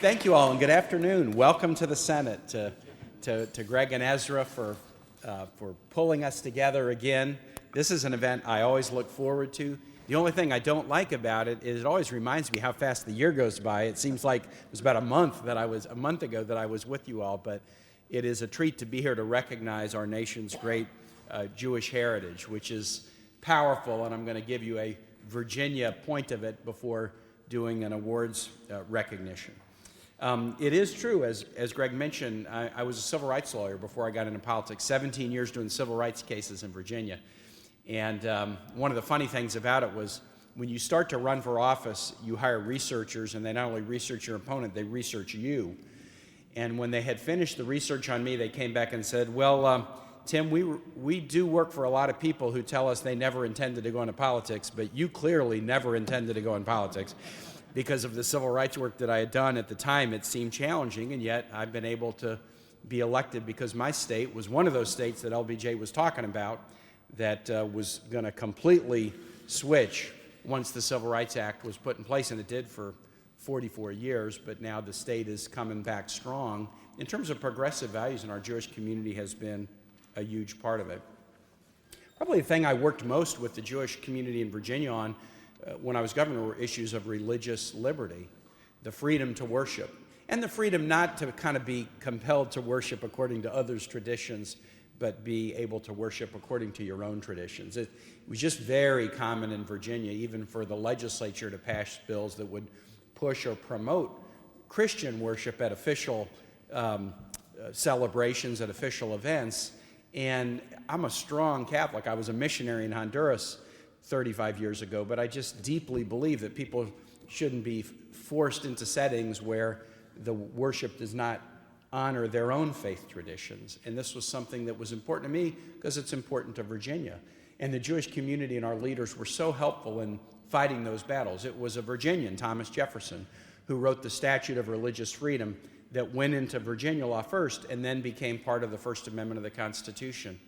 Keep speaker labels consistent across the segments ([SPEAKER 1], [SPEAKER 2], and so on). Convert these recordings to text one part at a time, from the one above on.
[SPEAKER 1] Thank you all, and good afternoon. Welcome to the Senate, to Greg and Ezra for pulling us together again. This is an event I always look forward to. The only thing I don't like about it is it always reminds me how fast the year goes by. It seems like it was about a month ago that I was with you all, but it is a treat to be here to recognize our nation's great Jewish heritage, which is powerful, and I'm going to give you a Virginia point of it before doing an awards recognition. It is true, as Greg mentioned, I was a civil rights lawyer before I got into politics, 17 years doing civil rights cases in Virginia. And one of the funny things about it was when you start to run for office, you hire researchers, and they not only research your opponent, they research you. And when they had finished the research on me, they came back and said, well, Tim, we do work for a lot of people who tell us they never intended to go into politics, but you clearly never intended to go in politics. Because of the civil rights work that I had done at the time, it seemed challenging, and yet I've been able to be elected because my state was one of those states that LBJ was talking about that was going to completely switch once the Civil Rights Act was put in place, and it did for 44 years, but now the state is coming back strong. In terms of progressive values, and our Jewish community has been a huge part of it. Probably the thing I worked most with the Jewish community in Virginia on when I was governor were issues of religious liberty, the freedom to worship, and the freedom not to kind of be compelled to worship according to others' traditions, but be able to worship according to your own traditions. It was just very common in Virginia, even for the legislature to pass bills that would push or promote Christian worship at official celebrations, at official events. And I'm a strong Catholic. I was a missionary in Honduras 35 years ago, but I just deeply believe that people shouldn't be forced into settings where the worship does not honor their own faith traditions. And this was something that was important to me because it's important to Virginia. And the Jewish community and our leaders were so helpful in fighting those battles. It was a Virginian, Thomas Jefferson, who wrote the Statute of Religious Freedom that went into Virginia law first and then became part of the First Amendment of the Constitution.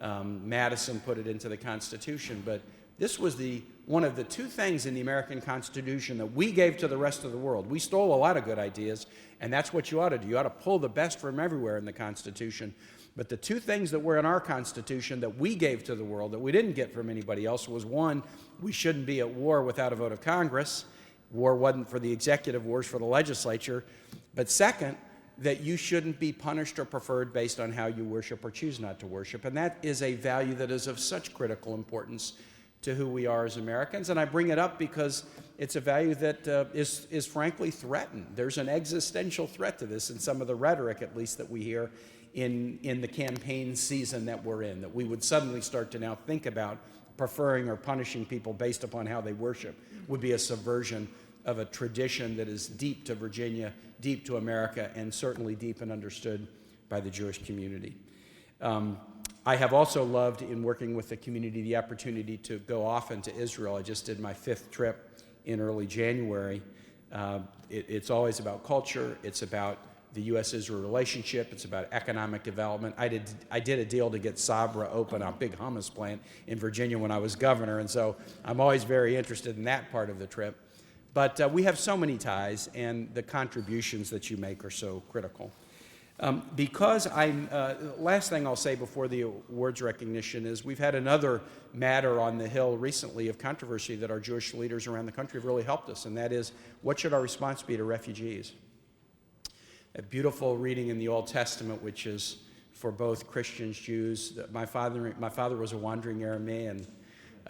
[SPEAKER 1] Madison put it into the Constitution, but this was one of the two things in the American Constitution that we gave to the rest of the world. We stole a lot of good ideas, and that's what you ought to do. You ought to pull the best from everywhere in the Constitution. But the two things that were in our Constitution that we gave to the world that we didn't get from anybody else was, one, we shouldn't be at war without a vote of Congress. War wasn't for the executive, war's for the legislature. But second, that you shouldn't be punished or preferred based on how you worship or choose not to worship. And that is a value that is of such critical importance to who we are as Americans. And I bring it up because it's a value that is frankly threatened. There's an existential threat to this in some of the rhetoric, at least, that we hear in the campaign season that we're in, that we would suddenly start to now think about preferring or punishing people based upon how they worship would be a subversion of a tradition that is deep to Virginia, deep to America, and certainly deep and understood by the Jewish community. I have also loved, in working with the community, the opportunity to go often to Israel. I just did my 5th trip in early January. It's always about culture. It's about the U.S.-Israel relationship. It's about economic development. I did a deal to get Sabra open, a big hummus plant in Virginia when I was governor, and so I'm always very interested in that part of the trip. But we have so many ties, and the contributions that you make are so critical. Last thing I'll say before the awards recognition is we've had another matter on the Hill recently of controversy that our Jewish leaders around the country have really helped us, and that is, what should our response be to refugees? A beautiful reading in the Old Testament, which is for both Christians, Jews. My father was a wandering Aramean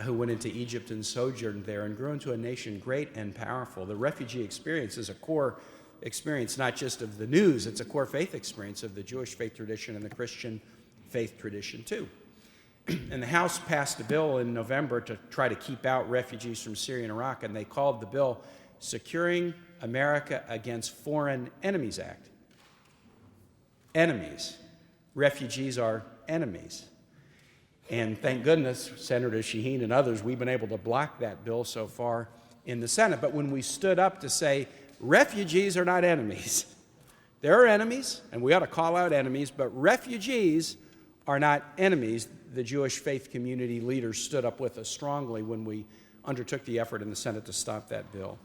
[SPEAKER 1] who went into Egypt and sojourned there and grew into a nation great and powerful. The refugee experience is a core experience, not just of the news, it's a core faith experience of the Jewish faith tradition and the Christian faith tradition too. And the House passed a bill in November to try to keep out refugees from Syria and Iraq, and they called the bill Securing America Against Foreign Enemies Act. Enemies. Refugees are enemies. And thank goodness, Senator Shaheen and others, we've been able to block that bill so far in the Senate. But when we stood up to say, refugees are not enemies. There are enemies, and we ought to call out enemies, but refugees are not enemies. The Jewish faith community leaders stood up with us strongly when we undertook the effort in the Senate to stop that bill.